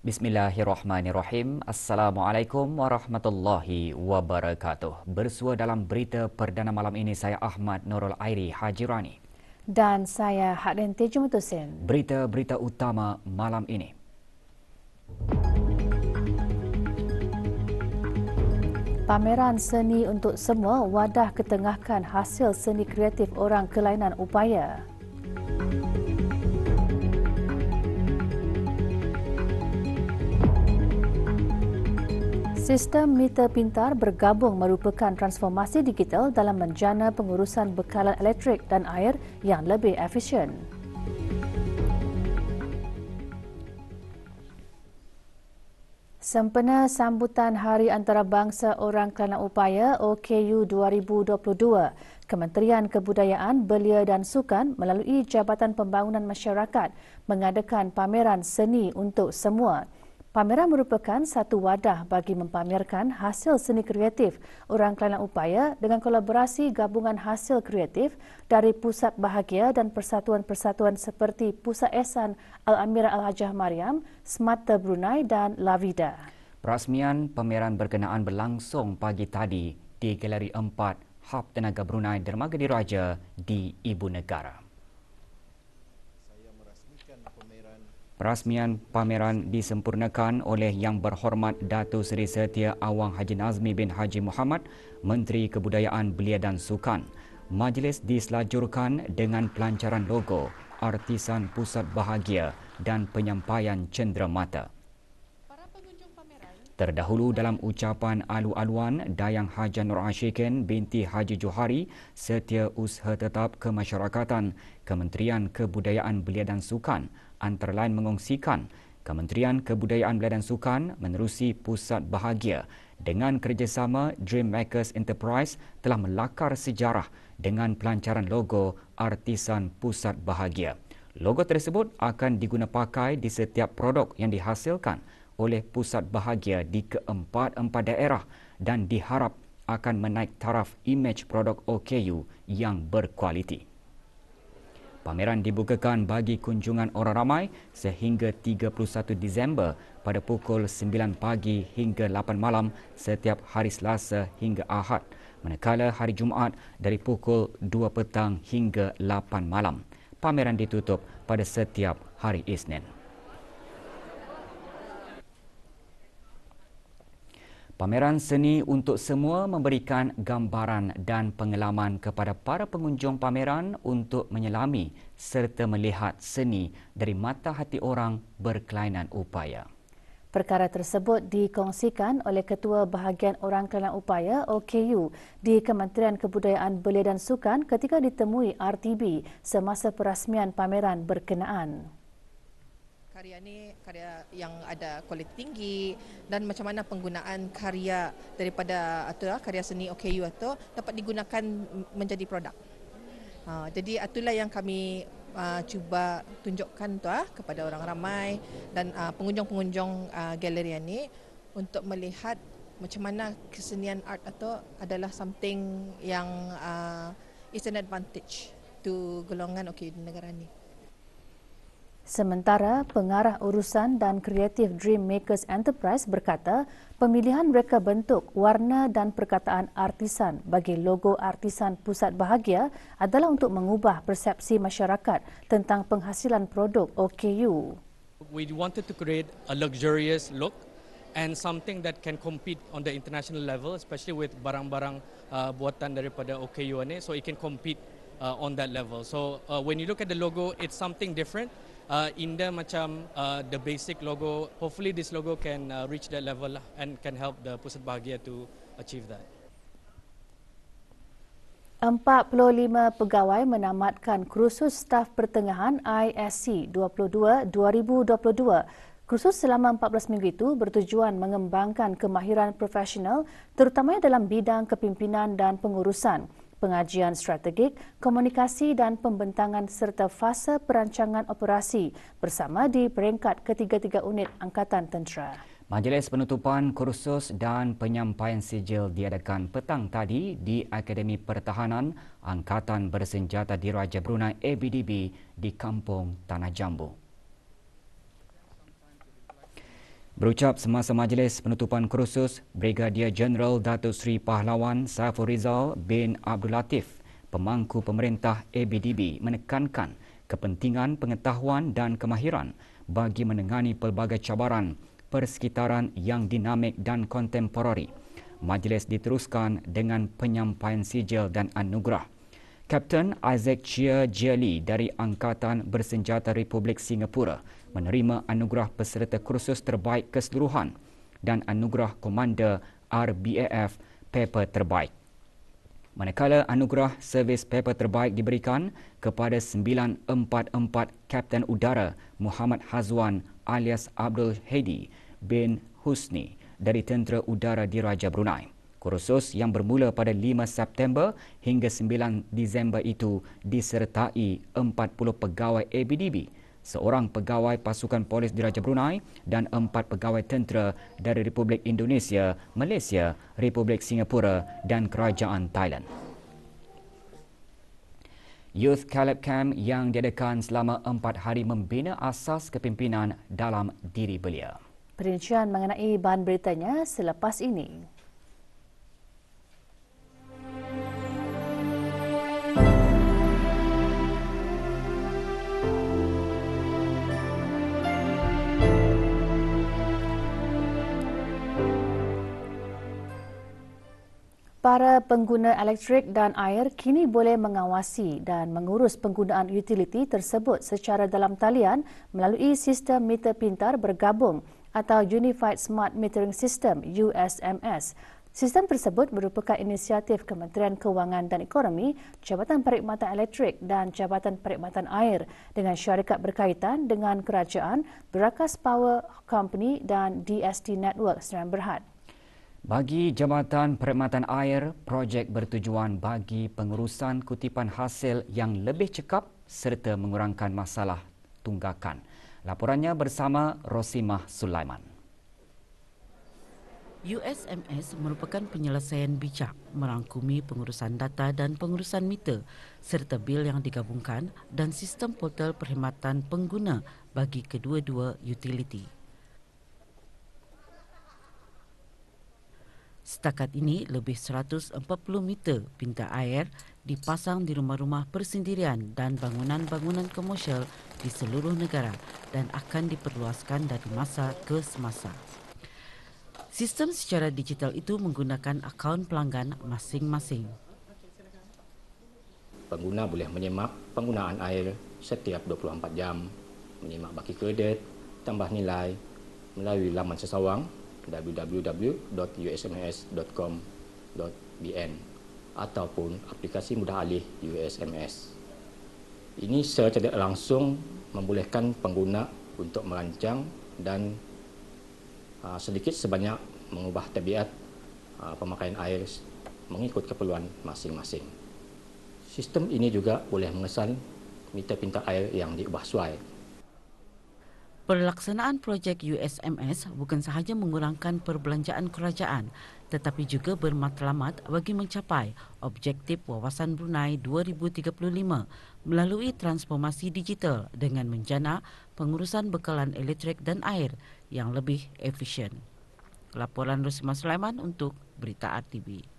Bismillahirrahmanirrahim. Assalamualaikum warahmatullahi wabarakatuh. Bersua dalam berita perdana malam ini saya Ahmad Nurul Airi Hajirani. Dan saya Hadin Tejumutusin. Berita-berita utama malam ini. Pameran seni untuk semua wadah ketengahkan hasil seni kreatif orang kelainan upaya. Sistem meter pintar bergabung merupakan transformasi digital dalam menjana pengurusan bekalan elektrik dan air yang lebih efisien. Sempena sambutan Hari Antarabangsa Orang Kelainan Upaya OKU 2022, Kementerian Kebudayaan, Belia dan Sukan melalui Jabatan Pembangunan Masyarakat mengadakan pameran seni untuk semua. Pameran merupakan satu wadah bagi mempamerkan hasil seni kreatif orang kelainan upaya dengan kolaborasi gabungan hasil kreatif dari Pusat Bahagia dan persatuan-persatuan seperti Pusat Ehsan Al-Amirah Al-Hajjah Mariam, Semata Brunei dan La Vida. Perasmian pameran berkenaan berlangsung pagi tadi di Galeri 4 Hub Tenaga Brunei Dermaga Diraja di Ibu Negara. Perasmian pameran disempurnakan oleh Yang Berhormat Datuk Seri Setia Awang Haji Nazmi bin Haji Muhammad, Menteri Kebudayaan, Belia dan Sukan. Majlis diselajurkan dengan pelancaran logo, artisan Pusat Bahagia dan penyampaian cenderamata. Terdahulu dalam ucapan alu-aluan, Dayang Haja Nur Ashikin binti Haji Johari, Setiausaha Tetap Kemasyarakatan, Kementerian Kebudayaan, Belia dan Sukan antara lain mengongsikan Kementerian Kebudayaan, Belia dan Sukan menerusi Pusat Bahagia dengan kerjasama Dreammakers Enterprise telah melakar sejarah dengan pelancaran logo artisan Pusat Bahagia. Logo tersebut akan digunapakai di setiap produk yang dihasilkan oleh Pusat Bahagia di keempat-empat daerah dan diharap akan menaik taraf imej produk OKU yang berkualiti. Pameran dibukakan bagi kunjungan orang ramai sehingga 31 Disember pada pukul 9 pagi hingga 8 malam setiap hari Selasa hingga Ahad, manakala hari Jumaat dari pukul 2 petang hingga 8 malam. Pameran ditutup pada setiap hari Isnin. Pameran seni untuk semua memberikan gambaran dan pengalaman kepada para pengunjung pameran untuk menyelami serta melihat seni dari mata hati orang berkelainan upaya. Perkara tersebut dikongsikan oleh Ketua Bahagian Orang Kelainan Upaya OKU di Kementerian Kebudayaan, Belia dan Sukan ketika ditemui RTB semasa perasmian pameran berkenaan. Karya ni karya yang ada kualiti tinggi dan macam mana penggunaan karya daripada karya seni OKU itu dapat digunakan menjadi produk. Jadi itulah yang kami cuba tunjukkan kepada orang ramai dan pengunjung-pengunjung galeri ini untuk melihat macam mana kesenian art itu adalah something yang is an advantage to golongan OKU di negara ini. Sementara Pengarah Urusan dan Kreatif Dreammakers Enterprise berkata pemilihan mereka bentuk, warna dan perkataan artisan bagi logo artisan Pusat Bahagia adalah untuk mengubah persepsi masyarakat tentang penghasilan produk OKU. We wanted to create a luxurious look and something that can compete on the international level, especially with barang-barang buatan daripada OKU ini, so it can compete on that level. So when you look at the logo, it's something different. Indah macam the basic logo. Hopefully this logo can reach that level and can help the Pusat Bahagia to achieve that. 45 pegawai menamatkan kursus staf pertengahan ISC 22 2022. Kursus selama 14 minggu itu bertujuan mengembangkan kemahiran profesional terutamanya dalam bidang kepimpinan dan pengurusan, pengajian strategik, komunikasi dan pembentangan serta fasa perancangan operasi bersama di peringkat ketiga-tiga unit Angkatan Tentera. Majlis penutupan kursus dan penyampaian sijil diadakan petang tadi di Akademi Pertahanan Angkatan Bersenjata Diraja Brunei ABDB di Kampung Tanah Jambu. Berucap semasa majlis penutupan kursus, Brigadier Jeneral Datuk Seri Pahlawan Saiful Rizal bin Abdul Latif, pemangku pemerintah ABDB, menekankan kepentingan pengetahuan dan kemahiran bagi menangani pelbagai cabaran persekitaran yang dinamik dan kontemporari. Majlis diteruskan dengan penyampaian sijil dan anugerah. Kapten Isaac Chia Jeli dari Angkatan Bersenjata Republik Singapura menerima anugerah peserta kursus terbaik keseluruhan dan anugerah Komander RBAF Paper terbaik. Manakala anugerah servis paper terbaik diberikan kepada 944 Kapten Udara Muhammad Hazwan alias Abdul Hadi bin Husni dari Tentera Udara Diraja Brunei. Kursus yang bermula pada 5 September hingga 9 Disember itu disertai 40 pegawai ABDB, seorang pegawai pasukan polis Diraja Brunei dan 4 pegawai tentera dari Republik Indonesia, Malaysia, Republik Singapura dan Kerajaan Thailand. Youth Caleb Camp yang diadakan selama 4 hari membina asas kepimpinan dalam diri belia. Perincian mengenai bahan beritanya selepas ini. Para pengguna elektrik dan air kini boleh mengawasi dan mengurus penggunaan utiliti tersebut secara dalam talian melalui sistem meter pintar bergabung atau Unified Smart Metering System USMS. Sistem tersebut merupakan inisiatif Kementerian Kewangan dan Ekonomi, Jabatan Perkhidmatan Elektrik dan Jabatan Perkhidmatan Air dengan syarikat berkaitan dengan kerajaan, Berakas Power Company dan DST Network Sdn Bhd. Bagi Jabatan Perkhidmatan Air, projek bertujuan bagi pengurusan kutipan hasil yang lebih cekap serta mengurangkan masalah tunggakan. Laporannya bersama Rosimah Sulaiman. USMS merupakan penyelesaian bijak merangkumi pengurusan data dan pengurusan meter serta bil yang digabungkan dan sistem portal perkhidmatan pengguna bagi kedua-dua utiliti. Setakat ini, lebih 140 meter pintar air dipasang di rumah-rumah persendirian dan bangunan-bangunan komersial di seluruh negara dan akan diperluaskan dari masa ke semasa. Sistem secara digital itu menggunakan akaun pelanggan masing-masing. Pengguna boleh menyemak penggunaan air setiap 24 jam, menyemak baki kredit, tambah nilai melalui laman sesawang www.usms.com.bn ataupun aplikasi mudah alih USMS. Ini secara tidak langsung membolehkan pengguna untuk merancang dan sedikit sebanyak mengubah tabiat pemakaian air mengikut keperluan masing-masing. Sistem ini juga boleh mengesan meter pintar air yang diubah suai. Pelaksanaan projek USMS bukan sahaja mengurangkan perbelanjaan kerajaan tetapi juga bermatlamat bagi mencapai objektif Wawasan Brunei 2035 melalui transformasi digital dengan menjana pengurusan bekalan elektrik dan air yang lebih efisien. Laporan Rosimah Sulaiman untuk Berita RTV.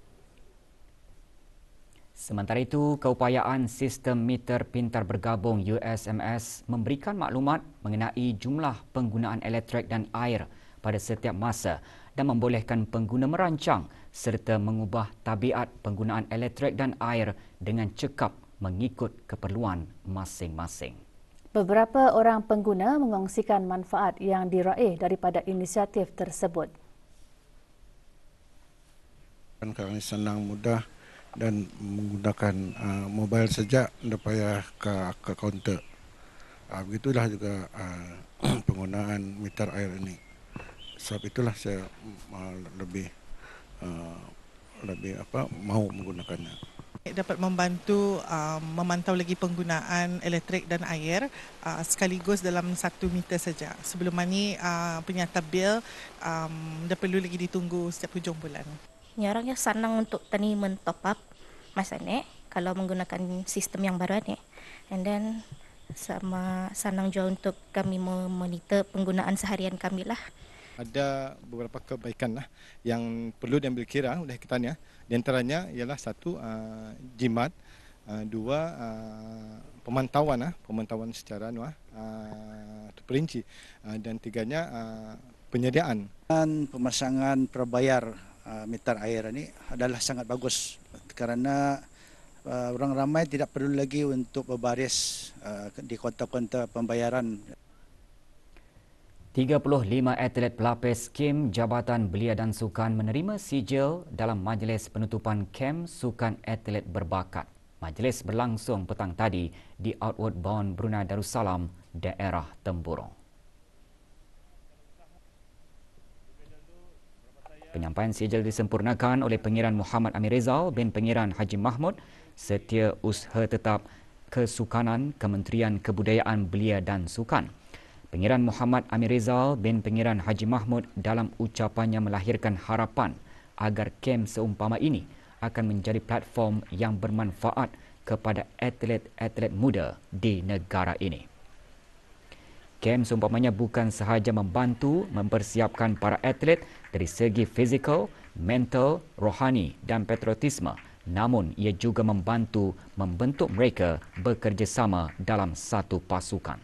Sementara itu, keupayaan sistem meter pintar bergabung USMS memberikan maklumat mengenai jumlah penggunaan elektrik dan air pada setiap masa dan membolehkan pengguna merancang serta mengubah tabiat penggunaan elektrik dan air dengan cekap mengikut keperluan masing-masing. Beberapa orang pengguna mengongsikan manfaat yang diraih daripada inisiatif tersebut. Kerana senang, mudah dan menggunakan mobile saja, tidak payah ke kaunter. Begitulah juga penggunaan meter air ini. Sebab itulah saya lebih mahu menggunakannya. Dapat membantu memantau lagi penggunaan elektrik dan air sekaligus dalam 1 meter saja. Sebelum ini penyata bil dah perlu lagi ditunggu setiap hujung bulan. Ini orangnya senang untuk tani men-top up masa ni kalau menggunakan sistem yang baru ni. And then sama senang juga untuk kami memonitor penggunaan seharian kami lah. Ada beberapa kebaikan yang perlu diambil kira oleh kita ni. Di antaranya ialah satu jimat, dua pemantauan secara terperinci, dan tiganya penyediaan. Dan pemasangan prabayar meter air ini adalah sangat bagus kerana orang ramai tidak perlu lagi untuk berbaris di kaunter-kaunter pembayaran. 35 atlet pelapis kem Jabatan Belia dan Sukan menerima sijil dalam majlis penutupan kem Sukan Atlet Berbakat. Majlis berlangsung petang tadi di Outward Bound Brunei Darussalam, daerah Temburong. Penyampaian sijil disempurnakan oleh Pengiran Muhammad Amir Rizal bin Pengiran Haji Mahmud, Setiausaha Tetap Kesukanan Kementerian Kebudayaan Belia dan Sukan. Pengiran Muhammad Amir Rizal bin Pengiran Haji Mahmud dalam ucapannya melahirkan harapan agar kem seumpama ini akan menjadi platform yang bermanfaat kepada atlet-atlet muda di negara ini. Kem seumpamanya bukan sahaja membantu mempersiapkan para atlet dari segi fizikal, mental, rohani dan patriotisme, namun ia juga membantu membentuk mereka bekerjasama dalam satu pasukan.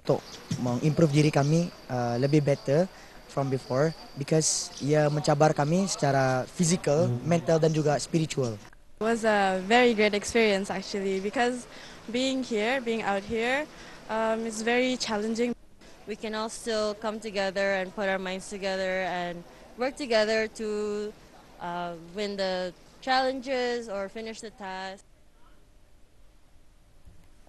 Untuk mengimprove diri kami lebih better from before because ia mencabar kami secara physical, mental dan juga spiritual. It was a very great experience actually because being out here is very challenging. We can all still come together and put our minds together and work together to win the challenges or finish the task.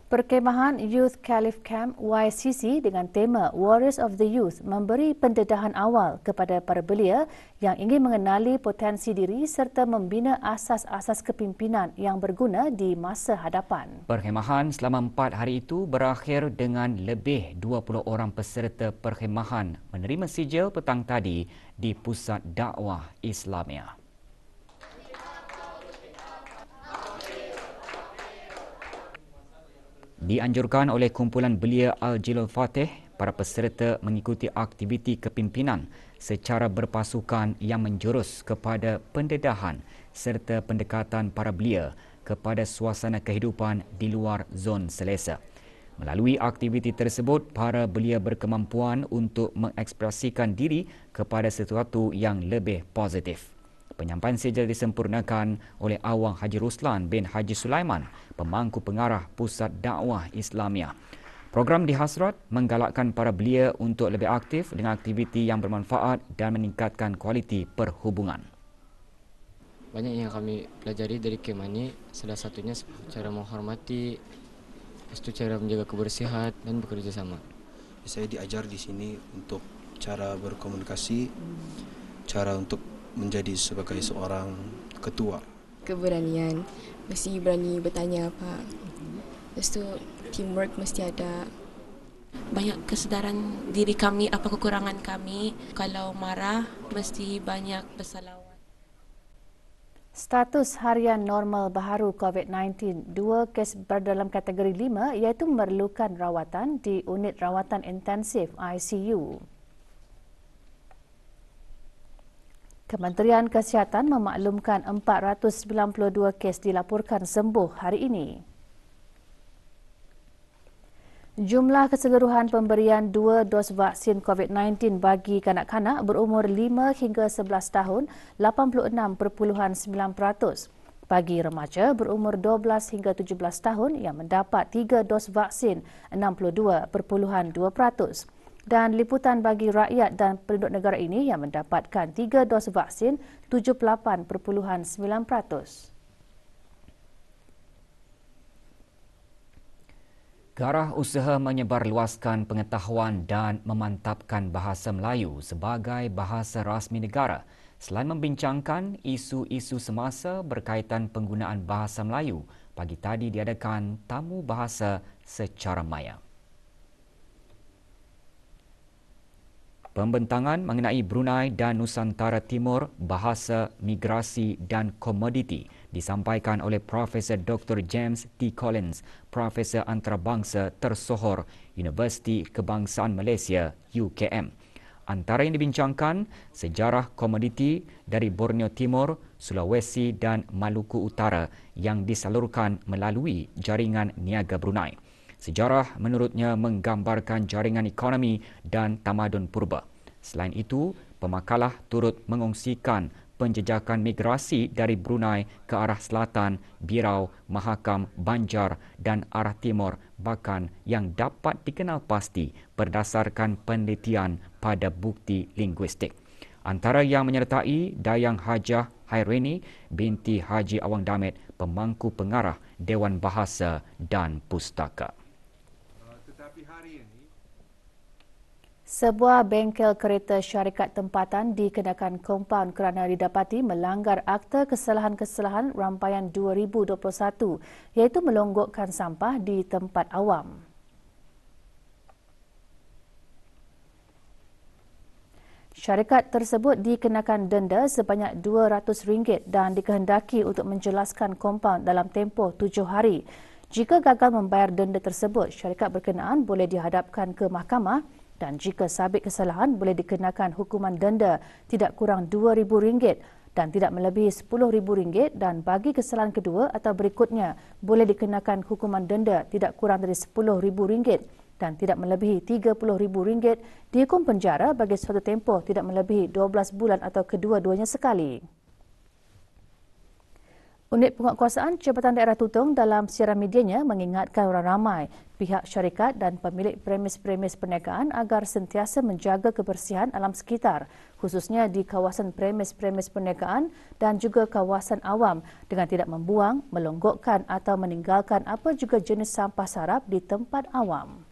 Perkemahan Youth Caliph Camp YCC dengan tema Warriors of the Youth memberi pendedahan awal kepada para belia yang ingin mengenali potensi diri serta membina asas-asas kepimpinan yang berguna di masa hadapan. Perkhemahan selama 4 hari itu berakhir dengan lebih 20 orang peserta perkhemahan menerima sijil petang tadi di Pusat Dakwah Islamia. Dianjurkan oleh kumpulan belia Al-Jilul Fatih, para peserta mengikuti aktiviti kepimpinan secara berpasukan yang menjurus kepada pendedahan serta pendekatan para belia kepada suasana kehidupan di luar zon selesa. Melalui aktiviti tersebut, para belia berkemampuan untuk mengekspresikan diri kepada sesuatu yang lebih positif. Penyampaian sijil disempurnakan oleh Awang Haji Ruslan bin Haji Sulaiman, pemangku pengarah Pusat Dakwah Islamia. Program dihasrat menggalakkan para belia untuk lebih aktif dengan aktiviti yang bermanfaat dan meningkatkan kualiti perhubungan. Banyak yang kami pelajari dari kem ini, salah satunya cara menghormati, cara menjaga kebersihan dan bekerja sama. Saya diajar di sini untuk cara berkomunikasi, cara untuk menjadi sebagai seorang ketua. Keberanian, mesti berani bertanya apa. Lepas tu teamwork mesti ada. Banyak kesedaran diri kami, apa kekurangan kami. Kalau marah, mesti banyak bersalawat. Status harian normal baharu COVID-19, 2 kes berdalam kategori 5 iaitu memerlukan rawatan di unit rawatan intensif ICU. Kementerian Kesihatan memaklumkan 492 kes dilaporkan sembuh hari ini. Jumlah keseluruhan pemberian 2 dos vaksin COVID-19 bagi kanak-kanak berumur 5 hingga 11 tahun 86.9%. Bagi remaja berumur 12 hingga 17 tahun yang mendapat 3 dos vaksin 62.2%. Dan liputan bagi rakyat dan penduduk negara ini yang mendapatkan 3 dos vaksin 78.9%. Garah usaha menyebarluaskan pengetahuan dan memantapkan bahasa Melayu sebagai bahasa rasmi negara selain membincangkan isu-isu semasa berkaitan penggunaan bahasa Melayu. Pagi tadi diadakan tamu bahasa secara maya. Pembentangan mengenai Brunei dan Nusantara Timur, bahasa, migrasi dan komoditi disampaikan oleh Profesor Dr. James T. Collins, Profesor Antarabangsa tersohor Universiti Kebangsaan Malaysia UKM. Antara yang dibincangkan, sejarah komoditi dari Borneo Timur, Sulawesi dan Maluku Utara yang disalurkan melalui jaringan niaga Brunei. Sejarah menurutnya menggambarkan jaringan ekonomi dan tamadun purba. Selain itu, pemakalah turut mengongsikan penjejakan migrasi dari Brunei ke arah selatan, Birau, Mahakam, Banjar dan arah timur bahkan yang dapat dikenal pasti berdasarkan penelitian pada bukti linguistik. Antara yang menyertai Dayang Hajah Haireni binti Haji Awang Damit, pemangku pengarah Dewan Bahasa dan Pustaka. Sebuah bengkel kereta syarikat tempatan dikenakan kompaun kerana didapati melanggar Akta Kesalahan-Kesalahan Rampaian 2021 iaitu melonggokkan sampah di tempat awam. Syarikat tersebut dikenakan denda sebanyak RM200 dan dikehendaki untuk menjelaskan kompaun dalam tempoh 7 hari. Jika gagal membayar denda tersebut, syarikat berkenaan boleh dihadapkan ke mahkamah dan jika sabit kesalahan boleh dikenakan hukuman denda tidak kurang RM2,000 dan tidak melebihi RM10,000 dan bagi kesalahan kedua atau berikutnya boleh dikenakan hukuman denda tidak kurang dari RM10,000 dan tidak melebihi RM30,000 dihukum penjara bagi suatu tempoh tidak melebihi 12 bulan atau kedua-duanya sekali. Unit Penguatkuasaan Jabatan Daerah Tutong dalam siaran medianya mengingatkan orang ramai, pihak syarikat dan pemilik premis-premis perniagaan agar sentiasa menjaga kebersihan alam sekitar, khususnya di kawasan premis-premis perniagaan dan juga kawasan awam dengan tidak membuang, melonggokkan atau meninggalkan apa juga jenis sampah sarap di tempat awam.